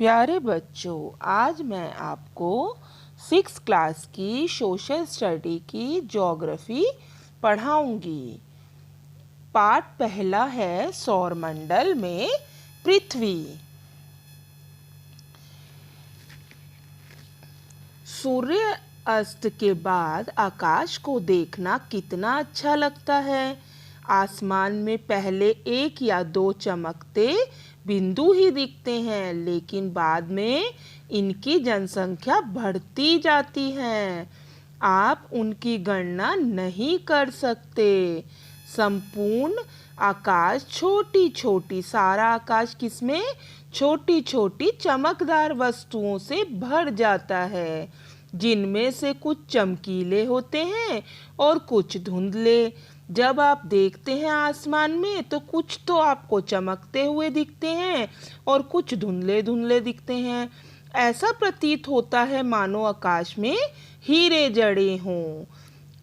प्यारे बच्चों, आज मैं आपको 6th क्लास की सोशल स्टडी की ज्योग्राफी पढ़ाऊंगी। पाठ पहला है सौरमंडल में पृथ्वी। सूर्य अस्त के बाद आकाश को देखना कितना अच्छा लगता है। आसमान में पहले एक या दो चमकते बिंदु ही दिखते हैं, लेकिन बाद में इनकी जनसंख्या बढ़ती जाती है। आप उनकी गणना नहीं कर सकते। संपूर्ण आकाश छोटी छोटी, सारा आकाश किसमें? छोटी छोटी चमकदार वस्तुओं से भर जाता है, जिनमें से कुछ चमकीले होते हैं और कुछ धुंधले। जब आप देखते हैं आसमान में तो कुछ तो आपको चमकते हुए दिखते हैं और कुछ धुंधले धुंधले दिखते हैं। ऐसा प्रतीत होता है मानो आकाश में हीरे जड़े हों।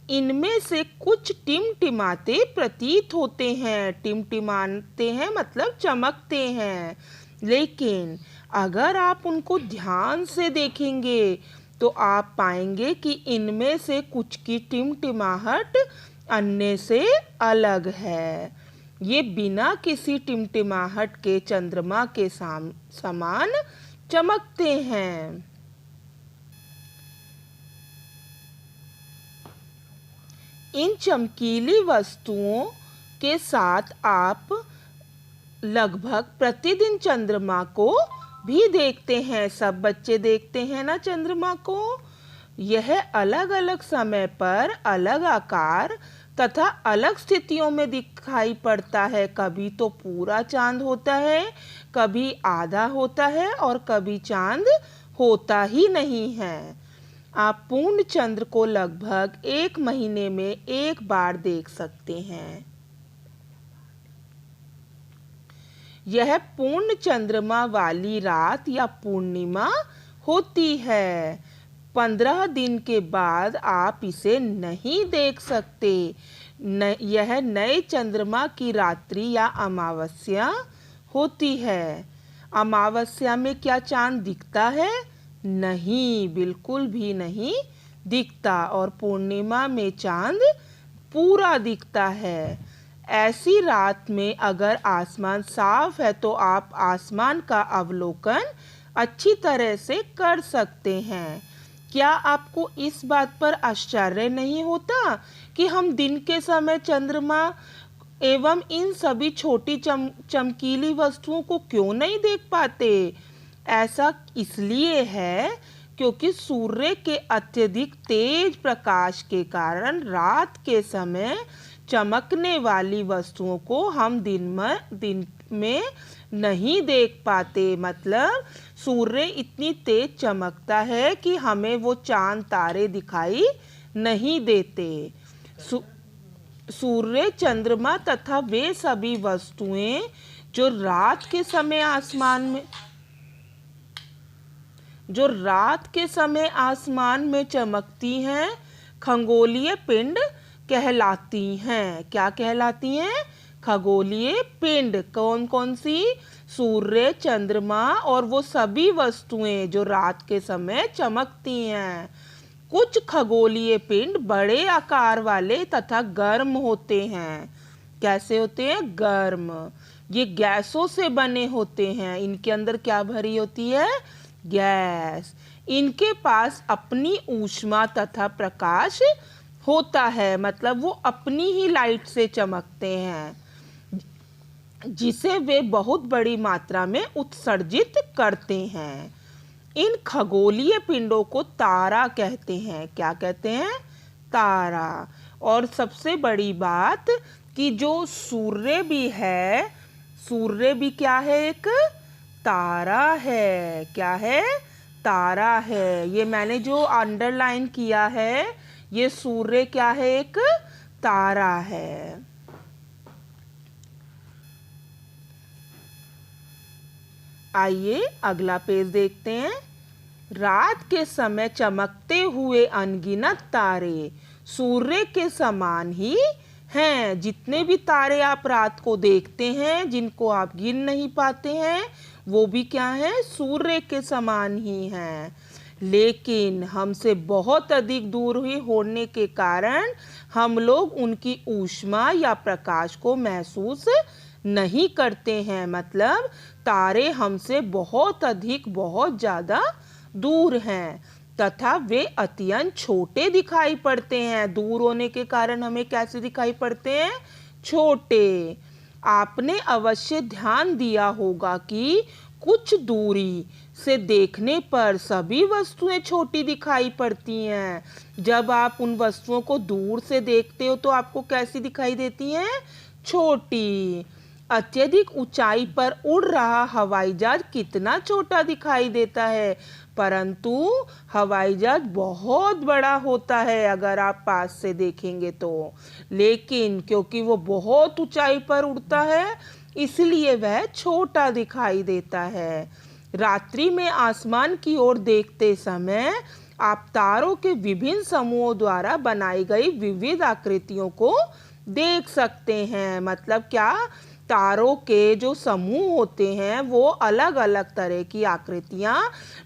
इनमें से कुछ टिमटिमाते प्रतीत होते हैं। टिमटिमाते हैं मतलब चमकते हैं, लेकिन अगर आप उनको ध्यान से देखेंगे तो आप पाएंगे कि इनमें से कुछ की टिमटिमाहट अन्य से अलग है। ये बिना किसी टिमटिमाहट के चंद्रमा के समान चमकते हैं। इन चमकीली वस्तुओं के साथ आप लगभग प्रतिदिन चंद्रमा को भी देखते हैं। सब बच्चे देखते हैं ना चंद्रमा को। यह अलग अलग समय पर अलग आकार तथा अलग स्थितियों में दिखाई पड़ता है। कभी तो पूरा चांद होता है, कभी आधा होता है और कभी चांद होता ही नहीं है। आप पूर्ण चंद्र को लगभग 1 महीने में एक बार देख सकते हैं। यह पूर्ण चंद्रमा वाली रात या पूर्णिमा होती है। 15 दिन के बाद आप इसे नहीं देख सकते। यह नए चंद्रमा की रात्रि या अमावस्या होती है। अमावस्या में क्या चांद दिखता है? नहीं, बिल्कुल भी नहीं दिखता। और पूर्णिमा में चांद पूरा दिखता है। ऐसी रात में अगर आसमान साफ है तो आप आसमान का अवलोकन अच्छी तरह से कर सकते हैं। क्या आपको इस बात पर आश्चर्य नहीं होता कि हम दिन के समय चंद्रमा एवं इन सभी छोटी चमकीली वस्तुओं को क्यों नहीं देख पाते? ऐसा इसलिए है क्योंकि सूर्य के अत्यधिक तेज प्रकाश के कारण रात के समय चमकने वाली वस्तुओं को हम दिन में नहीं देख पाते। मतलब सूर्य इतनी तेज चमकता है कि हमें वो चांद तारे दिखाई नहीं देते। सूर्य, चंद्रमा तथा वे सभी वस्तुएं जो रात के समय आसमान में चमकती हैं, खगोलीय पिंड कहलाती हैं। क्या कहलाती हैं? खगोलीय पिंड। कौन कौन सी? सूर्य, चंद्रमा और वो सभी वस्तुएं जो रात के समय चमकती हैं। कुछ खगोलीय पिंड बड़े आकार वाले तथा गर्म होते हैं। कैसे होते हैं? गर्म। ये गैसों से बने होते हैं। इनके अंदर क्या भरी होती है? गैस। इनके पास अपनी ऊष्मा तथा प्रकाश होता है, मतलब वो अपनी ही लाइट से चमकते हैं, जिसे वे बहुत बड़ी मात्रा में उत्सर्जित करते हैं। इन खगोलीय पिंडों को तारा कहते हैं। क्या कहते हैं? तारा। और सबसे बड़ी बात कि जो सूर्य भी है, सूर्य भी क्या है? एक तारा है। क्या है? तारा है। ये मैंने जो अंडरलाइन किया है, ये सूर्य क्या है? एक तारा है। आइए अगला पेज देखते हैं। रात के समय चमकते हुए अनगिनत तारे सूर्य के समान ही हैं। जितने भी तारे आप रात को देखते हैं, जिनको आप गिन नहीं पाते हैं, वो भी क्या है, सूर्य के समान ही हैं, लेकिन हमसे बहुत अधिक दूर ही होने के कारण हम लोग उनकी ऊष्मा या प्रकाश को महसूस नहीं करते हैं। मतलब तारे हमसे बहुत अधिक, बहुत ज़्यादा दूर हैं तथा वे अत्यंत छोटे दिखाई पड़ते हैं। दूर होने के कारण हमें कैसे दिखाई पड़ते हैं, छोटे। आपने अवश्य ध्यान दिया होगा कि कुछ दूरी से देखने पर सभी वस्तुएं छोटी दिखाई पड़ती हैं। जब आप उन वस्तुओं को दूर से देखते हो तो आपको कैसी दिखाई देती हैं, छोटी। अत्यधिक ऊंचाई पर उड़ रहा हवाई जहाज कितना छोटा दिखाई देता है, परंतु हवाई जहाज बहुत बड़ा होता है अगर आप पास से देखेंगे तो। लेकिन क्योंकि वो बहुत ऊंचाई पर उड़ता है इसलिए वह छोटा दिखाई देता है। रात्रि में आसमान की ओर देखते समय आप तारों के विभिन्न समूहों द्वारा बनाई गई विविध आकृतियों को देख सकते हैं। मतलब क्या, तारों के जो समूह होते हैं वो अलग अलग तरह की आकृतियां,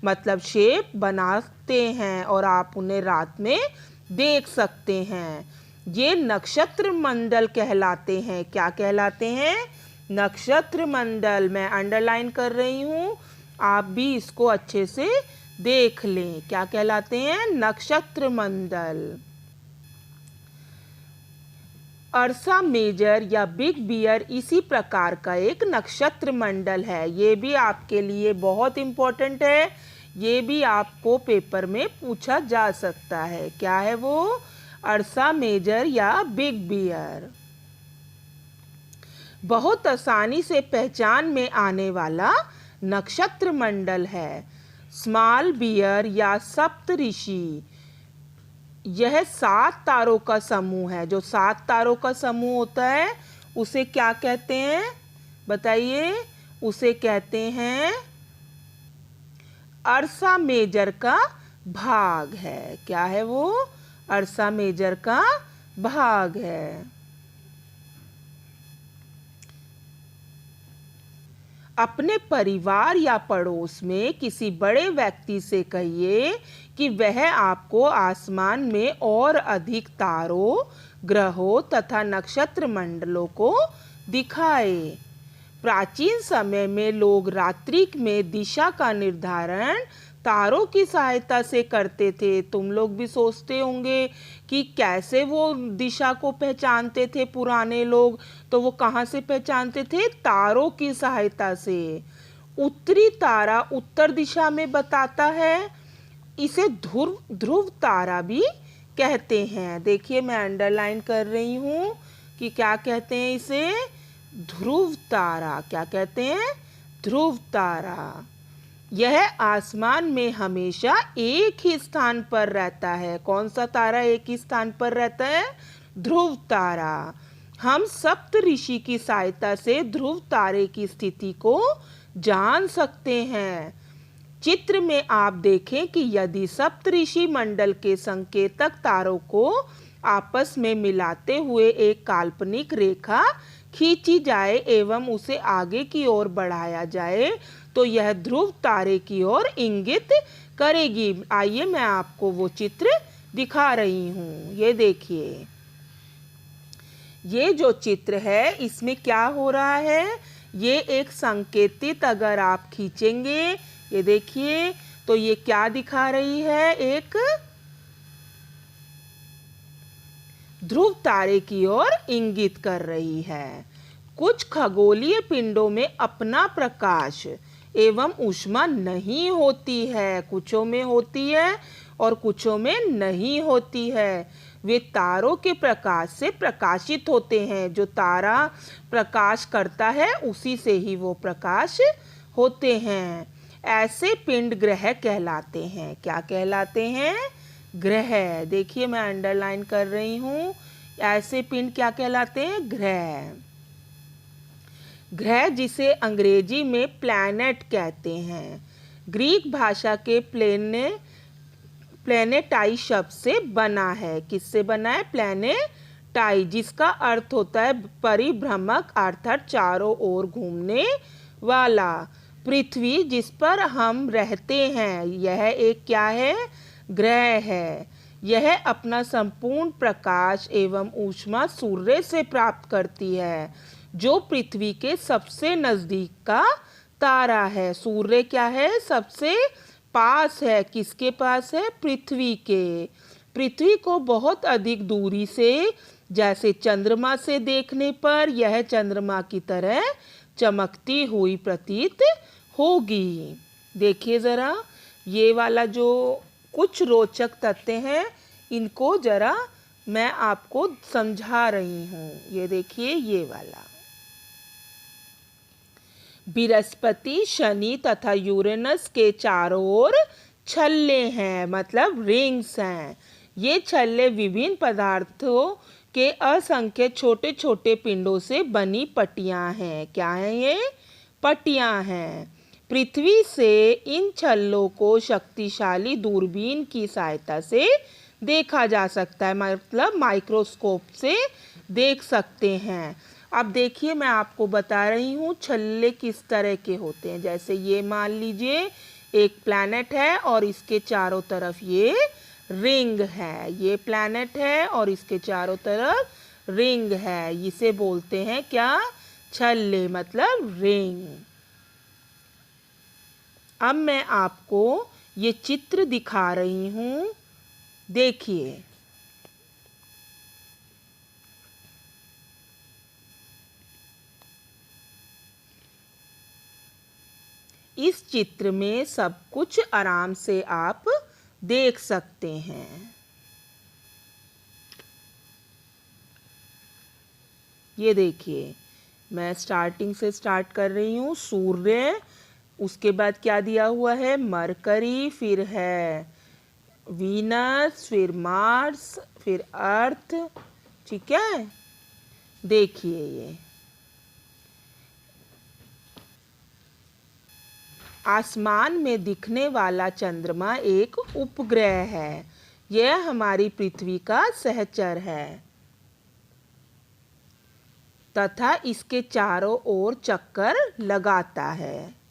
मतलब शेप बनाते हैं और आप उन्हें रात में देख सकते हैं। ये नक्षत्र मंडल कहलाते हैं। क्या कहलाते हैं, नक्षत्र मंडल। मैं अंडरलाइन कर रही हूँ, आप भी इसको अच्छे से देख लें। क्या कहलाते हैं, नक्षत्र मंडल। अर्सा मेजर या बिग बियर इसी प्रकार का एक नक्षत्र मंडल है। ये भी आपके लिए बहुत इम्पोर्टेंट है, ये भी आपको पेपर में पूछा जा सकता है। क्या है वो, अर्सा मेजर या बिग बियर। बहुत आसानी से पहचान में आने वाला नक्षत्र मंडल है। स्मॉल बियर या सप्तऋषि, यह 7 तारों का समूह है। जो 7 तारों का समूह होता है उसे क्या कहते हैं, बताइए। उसे कहते हैं अर्सा मेजर का भाग है। क्या है वो, अर्सा मेजर का भाग है। अपने परिवार या पड़ोस में किसी बड़े व्यक्ति से कहिए कि वह आपको आसमान में और अधिक तारों, ग्रहों तथा नक्षत्र मंडलों को दिखाए। प्राचीन समय में लोग रात्रि में दिशा का निर्धारण तारों की सहायता से करते थे। तुम लोग भी सोचते होंगे कि कैसे वो दिशा को पहचानते थे पुराने लोग, तो वो कहाँ से पहचानते थे, तारों की सहायता से। उत्तरी तारा उत्तर दिशा में बताता है, इसे ध्रुव तारा भी कहते हैं। देखिए मैं अंडरलाइन कर रही हूँ कि क्या कहते हैं इसे, ध्रुव तारा। क्या कहते हैं, ध्रुव तारा। यह आसमान में हमेशा एक ही स्थान पर रहता है। कौन सा तारा एक ही स्थान पर रहता है, ध्रुव तारा। हम सप्तऋषि की सहायता से ध्रुव तारे की स्थिति को जान सकते हैं। चित्र में आप देखें कि यदि सप्तऋषि मंडल के संकेतक तारों को आपस में मिलाते हुए एक काल्पनिक रेखा खींची जाए एवं उसे आगे की ओर बढ़ाया जाए तो यह ध्रुव तारे की ओर इंगित करेगी। आइए मैं आपको वो चित्र दिखा रही हूँ। ये देखिए, ये जो चित्र है इसमें क्या हो रहा है, ये एक संकेतित अगर आप खींचेंगे, ये देखिए, तो ये क्या दिखा रही है, एक ध्रुव तारे की ओर इंगित कर रही है। कुछ खगोलीय पिंडों में अपना प्रकाश एवं ऊष्मा नहीं होती है, कुछों में होती है और कुछों में नहीं होती है। वे तारों के प्रकाश से प्रकाशित होते हैं। जो तारा प्रकाश करता है उसी से ही वो प्रकाश होते हैं। ऐसे पिंड ग्रह कहलाते हैं। क्या कहलाते हैं, ग्रह। देखिए मैं अंडरलाइन कर रही हूँ, ऐसे पिंड क्या कहलाते हैं, ग्रह। ग्रह जिसे अंग्रेजी में प्लैनेट कहते हैं, ग्रीक भाषा के प्लेनेटाई शब्द से बना है। किससे बना है, प्लेनेटाई, जिसका अर्थ होता है परिभ्रमक अर्थात चारों ओर घूमने वाला। पृथ्वी जिस पर हम रहते हैं यह एक क्या है? ग्रह है। यह अपना संपूर्ण प्रकाश एवं ऊष्मा सूर्य से प्राप्त करती है, जो पृथ्वी के सबसे नजदीक का तारा है। सूर्य क्या है? सबसे पास है। किसके पास है? पृथ्वी के। पृथ्वी को बहुत अधिक दूरी से, जैसे चंद्रमा से देखने पर यह चंद्रमा की तरह चमकती हुई प्रतीत होगी। देखिए जरा, ये वाला जो कुछ रोचक तथ्य हैं इनको जरा मैं आपको समझा रही हूँ। ये देखिए, ये वाला बृहस्पति, शनि तथा यूरेनस के चारों ओर छल्ले हैं, मतलब रिंग्स हैं। ये छल्ले विभिन्न पदार्थों के असंख्य छोटे छोटे पिंडों से बनी पट्टियां हैं। क्या हैं ये? पट्टियां हैं। पृथ्वी से इन छल्लों को शक्तिशाली दूरबीन की सहायता से देखा जा सकता है, मतलब माइक्रोस्कोप से देख सकते हैं। अब देखिए, मैं आपको बता रही हूँ छल्ले किस तरह के होते हैं। जैसे ये मान लीजिए एक प्लैनेट है और इसके चारों तरफ ये रिंग है। ये प्लैनेट है और इसके चारों तरफ रिंग है। इसे बोलते हैं क्या? छल्ले, मतलब रिंग। अब मैं आपको ये चित्र दिखा रही हूँ, देखिए। इस चित्र में सब कुछ आराम से आप देख सकते हैं। ये देखिए, मैं स्टार्टिंग से स्टार्ट कर रही हूँ। सूर्य, उसके बाद क्या दिया हुआ है? मरकरी, फिर है वीनस, फिर मार्स, फिर अर्थ। ठीक है, देखिए ये आसमान में दिखने वाला चंद्रमा एक उपग्रह है। यह हमारी पृथ्वी का सहचर है तथा इसके चारों ओर चक्कर लगाता है।